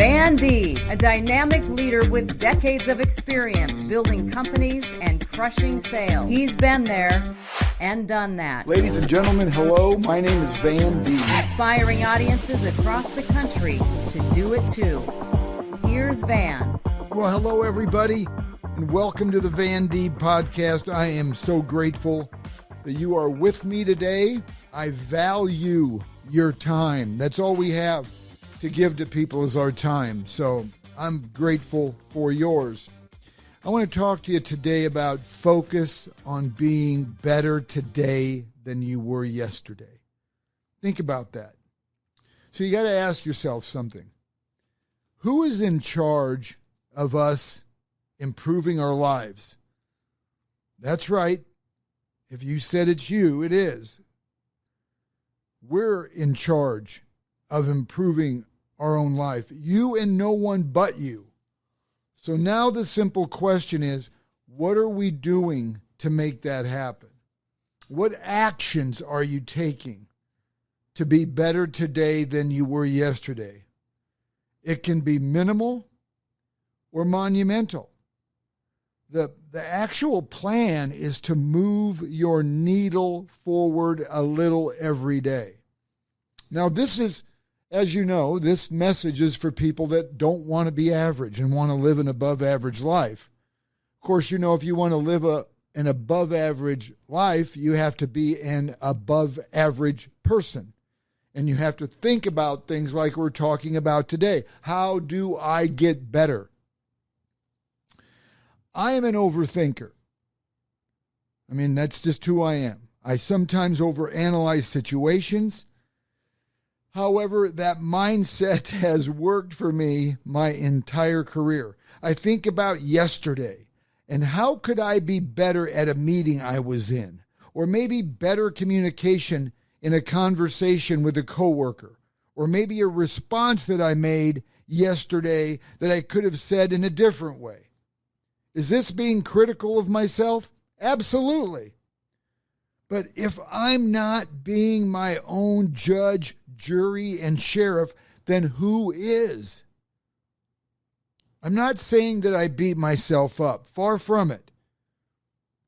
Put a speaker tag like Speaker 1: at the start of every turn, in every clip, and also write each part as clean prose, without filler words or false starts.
Speaker 1: Van Deeb, a dynamic leader with decades of experience building companies and crushing sales. He's been there and done that.
Speaker 2: Ladies and gentlemen, hello. My name is Van Deeb.
Speaker 1: Inspiring audiences across the country to do it too. Here's Van.
Speaker 2: Well, hello, everybody, and welcome to the Van Deeb podcast. I am so grateful that you are with me today. I value your time. That's all we have to give to people is our time. So I'm grateful for yours. I want to talk to you today about focus on being better today than you were yesterday. Think about that. So you got to ask yourself something. Who is in charge of us improving our lives? That's right. If you said it's you, it is. We're in charge of improving our own life. You and no one but you. So now the simple question is, what are we doing to make that happen? What actions are you taking to be better today than you were yesterday? It can be minimal or monumental. The actual plan is to move your needle forward a little every day. Now, this is, as you know, this message is for people that don't want to be average and want to live an above average life. Of course, you know, if you want to live an above average life, you have to be an above average person. And you have to think about things like we're talking about today. How do I get better? I am an overthinker. I mean, that's just who I am. I sometimes overanalyze situations. However, that mindset has worked for me my entire career. I think about yesterday and how could I be better at a meeting I was in, or maybe better communication in a conversation with a coworker, or maybe a response that I made yesterday that I could have said in a different way. Is this being critical of myself? Absolutely. But if I'm not being my own judge, jury, and sheriff, then who is? I'm not saying that I beat myself up. Far from it.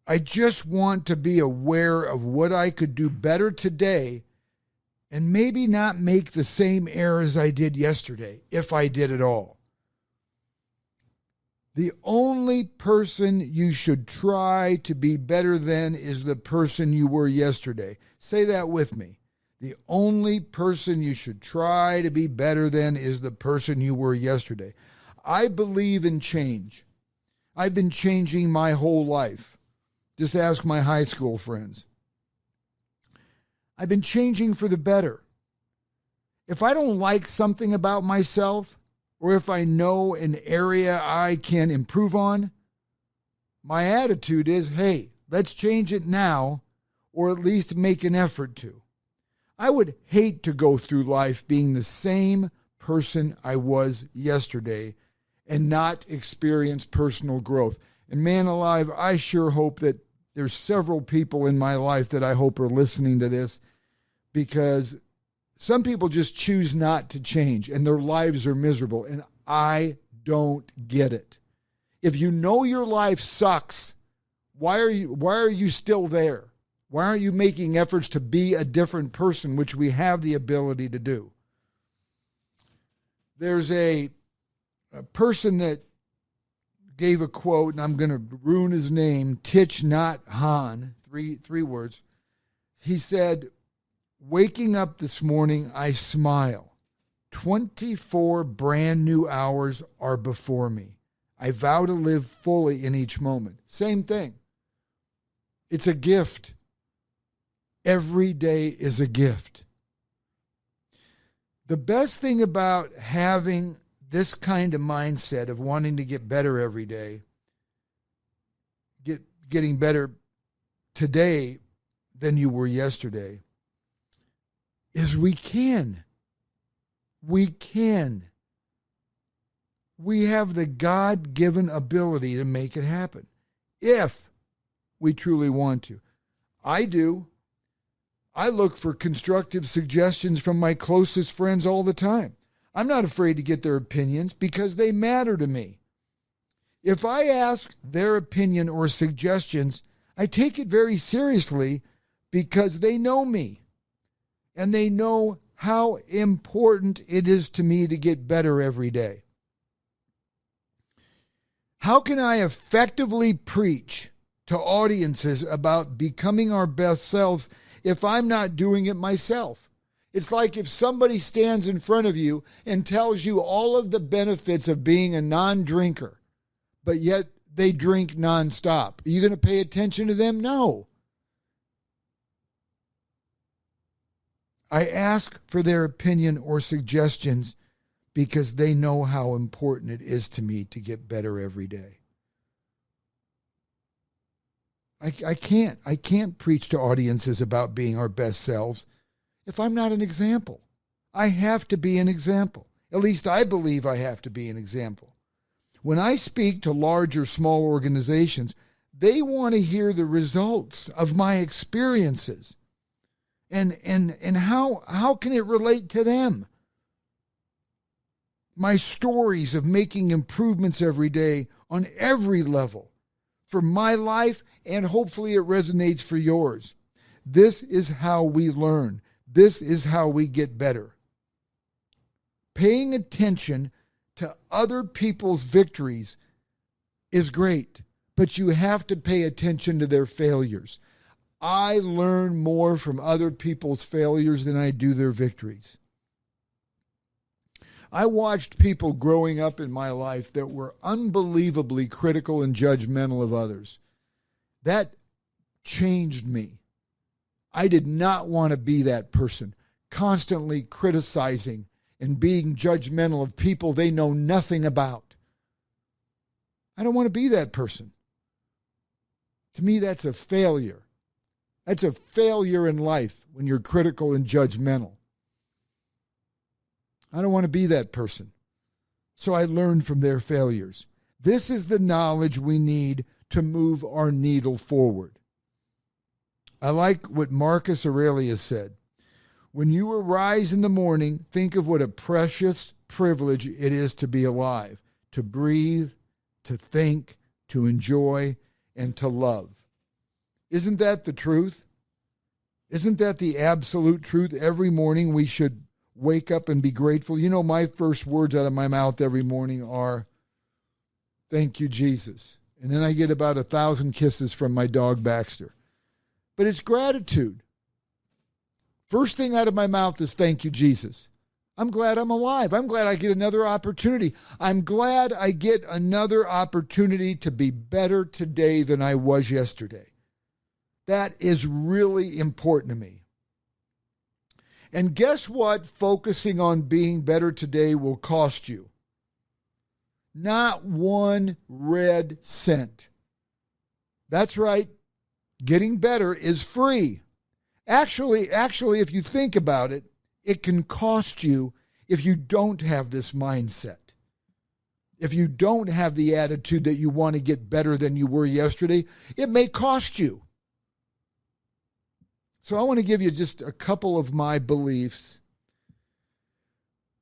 Speaker 2: I just want to be aware of what I could do better today and maybe not make the same errors I did yesterday, if I did at all. The only person you should try to be better than is the person you were yesterday. Say that with me. The only person you should try to be better than is the person you were yesterday. I believe in change. I've been changing my whole life. Just ask my high school friends. I've been changing for the better. If I don't like something about myself, or if I know an area I can improve on, my attitude is, hey, let's change it now, or at least make an effort to. I would hate to go through life being the same person I was yesterday and not experience personal growth. And man alive, I sure hope that there's several people in my life that I hope are listening to this, because some people just choose not to change and their lives are miserable, and I don't get it. If you know your life sucks, why are you still there? Why aren't you making efforts to be a different person, which we have the ability to do? There's a person that gave a quote, and I'm going to ruin his name, Thich Nhat Hanh, three words. He said, "Waking up this morning, I smile. 24 brand new hours are before me. I vow to live fully in each moment." Same thing. It's a gift. Every day is a gift. The best thing about having this kind of mindset of wanting to get better every day, getting better today than you were yesterday, is we can. We can. We have the God-given ability to make it happen if we truly want to. I do. I look for constructive suggestions from my closest friends all the time. I'm not afraid to get their opinions because they matter to me. If I ask their opinion or suggestions, I take it very seriously because they know me and they know how important it is to me to get better every day. How can I effectively preach to audiences about becoming our best selves if I'm not doing it myself? It's like if somebody stands in front of you and tells you all of the benefits of being a non-drinker, but yet they drink nonstop. Are you going to pay attention to them? No. I ask for their opinion or suggestions because they know how important it is to me to get better every day. I can't preach to audiences about being our best selves if I'm not an example. I have to be an example. At least I believe I have to be an example. When I speak to large or small organizations, they want to hear the results of my experiences. And how can it relate to them? My stories of making improvements every day on every level for my life, and hopefully it resonates for yours. This is how we learn. This is how we get better. Paying attention to other people's victories is great, but you have to pay attention to their failures. I learn more from other people's failures than I do their victories. I watched people growing up in my life that were unbelievably critical and judgmental of others. That changed me. I did not want to be that person, constantly criticizing and being judgmental of people they know nothing about. I don't want to be that person. To me, that's a failure. That's a failure in life when you're critical and judgmental. I don't want to be that person. So I learned from their failures. This is the knowledge we need to move our needle forward. I like what Marcus Aurelius said. When you arise in the morning, think of what a precious privilege it is to be alive, to breathe, to think, to enjoy, and to love. Isn't that the truth? Isn't that the absolute truth? Every morning we should wake up and be grateful. You know, my first words out of my mouth every morning are, "Thank you, Jesus." And then I get about 1,000 kisses from my dog, Baxter. But it's gratitude. First thing out of my mouth is, "Thank you, Jesus." I'm glad I'm alive. I'm glad I get another opportunity. I'm glad I get another opportunity to be better today than I was yesterday. That is really important to me. And guess what focusing on being better today will cost you? Not one red cent. That's right. Getting better is free. Actually, if you think about it, it can cost you if you don't have this mindset. If you don't have the attitude that you want to get better than you were yesterday, it may cost you. So I want to give you just a couple of my beliefs.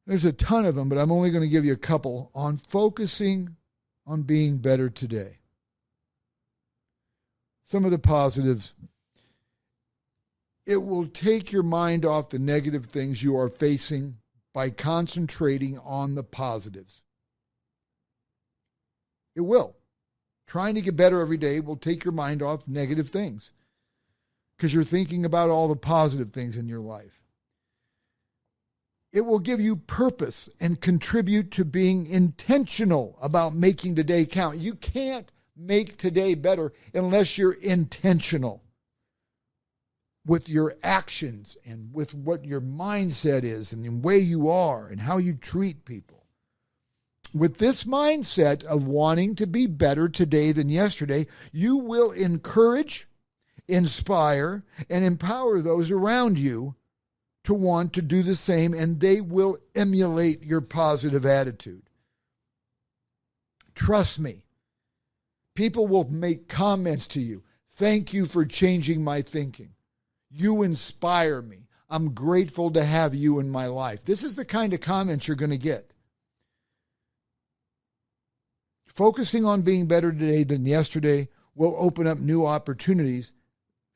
Speaker 2: There's a ton of them, but I'm only going to give you a couple on focusing on being better today. Some of the positives. It will take your mind off the negative things you are facing by concentrating on the positives. It will. Trying to get better every day will take your mind off negative things because you're thinking about all the positive things in your life. It will give you purpose and contribute to being intentional about making today count. You can't make today better unless you're intentional with your actions and with what your mindset is and the way you are and how you treat people. With this mindset of wanting to be better today than yesterday, you will encourage, inspire, and empower those around you to want to do the same, and they will emulate your positive attitude. Trust me. People will make comments to you. "Thank you for changing my thinking. You inspire me. I'm grateful to have you in my life. This is the kind of comments you're going to get. Focusing on being better today than yesterday will open up new opportunities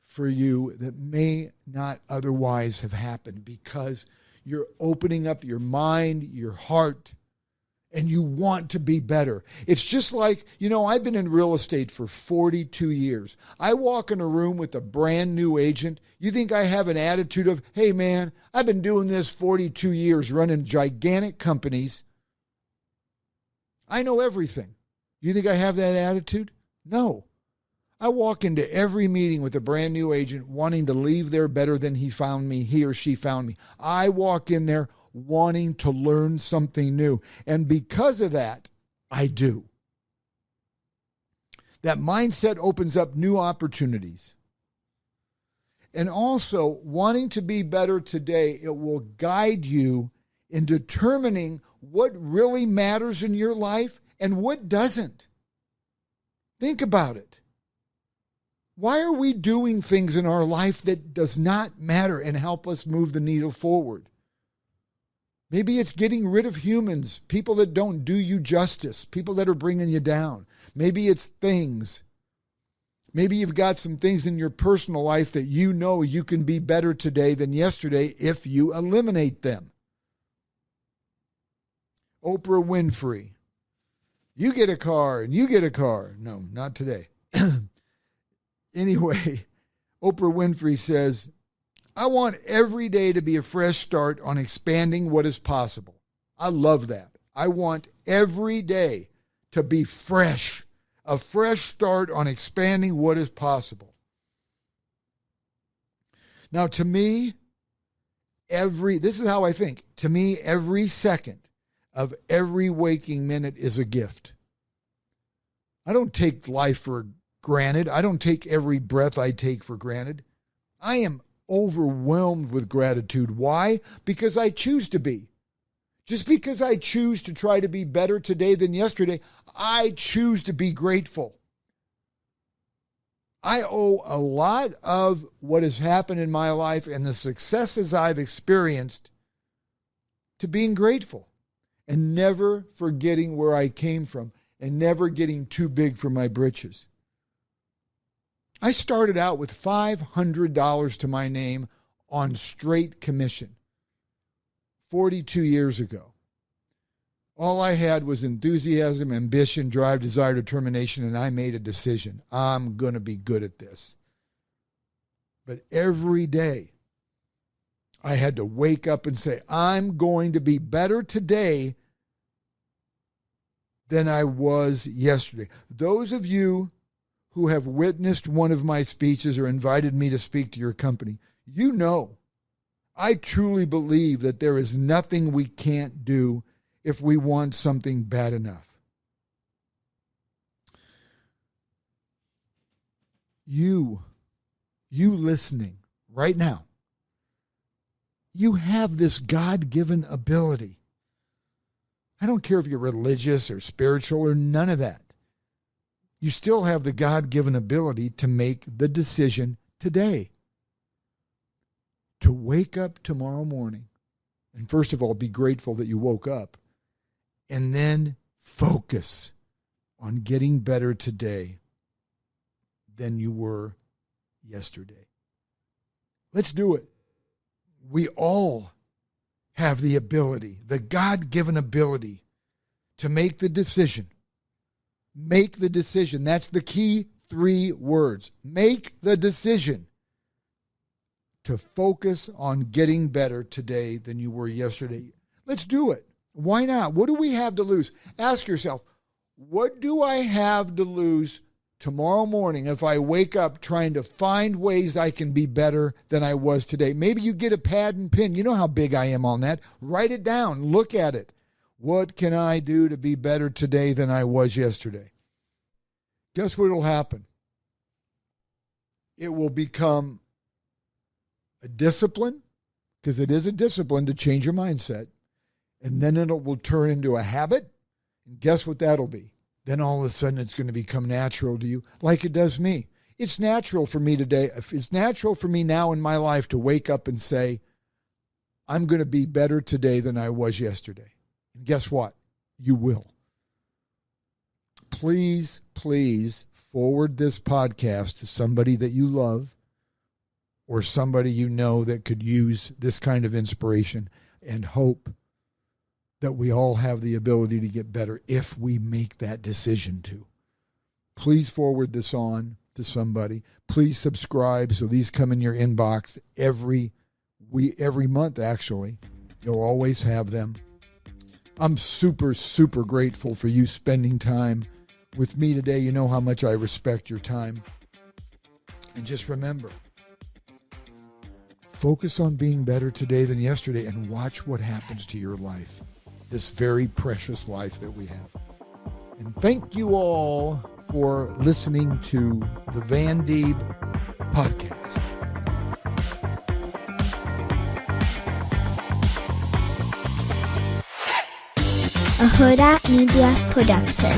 Speaker 2: for you that may not otherwise have happened because you're opening up your mind, your heart, and you want to be better. It's just like, I've been in real estate for 42 years. I walk in a room with a brand new agent. You think I have an attitude of, hey man, I've been doing this 42 years, running gigantic companies. I know everything. You think I have that attitude? No. I walk into every meeting with a brand new agent wanting to leave there better than he or she found me. I walk in there wanting to learn something new. And because of that, I do. That mindset opens up new opportunities. And also, wanting to be better today, it will guide you in determining what really matters in your life and what doesn't. Think about it. Why are we doing things in our life that does not matter and help us move the needle forward? Maybe it's getting rid of humans, people that don't do you justice, people that are bringing you down. Maybe it's things. Maybe you've got some things in your personal life that you can be better today than yesterday if you eliminate them. Oprah Winfrey. You get a car and you get a car. No, not today. Anyway, Oprah Winfrey says, I want every day to be a fresh start on expanding what is possible. I love that. I want every day to be fresh, a fresh start on expanding what is possible. Now, to me, this is how I think. To me, every second of every waking minute is a gift. I don't take life for granted. I don't take every breath I take for granted. I am overwhelmed with gratitude. Why? Because I choose to be. Just because I choose to try to be better today than yesterday, I choose to be grateful. I owe a lot of what has happened in my life and the successes I've experienced to being grateful and never forgetting where I came from and never getting too big for my britches. I started out with $500 to my name on straight commission 42 years ago. All I had was enthusiasm, ambition, drive, desire, determination, and I made a decision. I'm going to be good at this. But every day, I had to wake up and say, I'm going to be better today than I was yesterday. Those of you who have witnessed one of my speeches or invited me to speak to your company, you know, I truly believe that there is nothing we can't do if we want something bad enough. You listening right now, you have this God-given ability. I don't care if you're religious or spiritual or none of that. You still have the God-given ability to make the decision today. To wake up tomorrow morning, and first of all, be grateful that you woke up, and then focus on getting better today than you were yesterday. Let's do it. We all have the ability, the God-given ability, to make the decision. Make the decision. That's the key 3 words. Make the decision to focus on getting better today than you were yesterday. Let's do it. Why not? What do we have to lose? Ask yourself, what do I have to lose tomorrow morning if I wake up trying to find ways I can be better than I was today? Maybe you get a pad and pen. You know how big I am on that. Write it down. Look at it. What can I do to be better today than I was yesterday? Guess what will happen? It will become a discipline, because it is a discipline to change your mindset. And then it will turn into a habit. And guess what that'll be? Then all of a sudden it's going to become natural to you, like it does me. It's natural for me today. It's natural for me now in my life to wake up and say, I'm going to be better today than I was yesterday. And guess what? You will. Please, please forward this podcast to somebody that you love or somebody you know that could use this kind of inspiration, and hope that we all have the ability to get better if we make that decision to. Please forward this on to somebody. Please subscribe so these come in your inbox every month, actually. You'll always have them. I'm super, super grateful for you spending time with me today. You know how much I respect your time. And just remember, focus on being better today than yesterday and watch what happens to your life, this very precious life that we have. And thank you all for listening to the Van Deeb podcast.
Speaker 3: A Huda Media Production.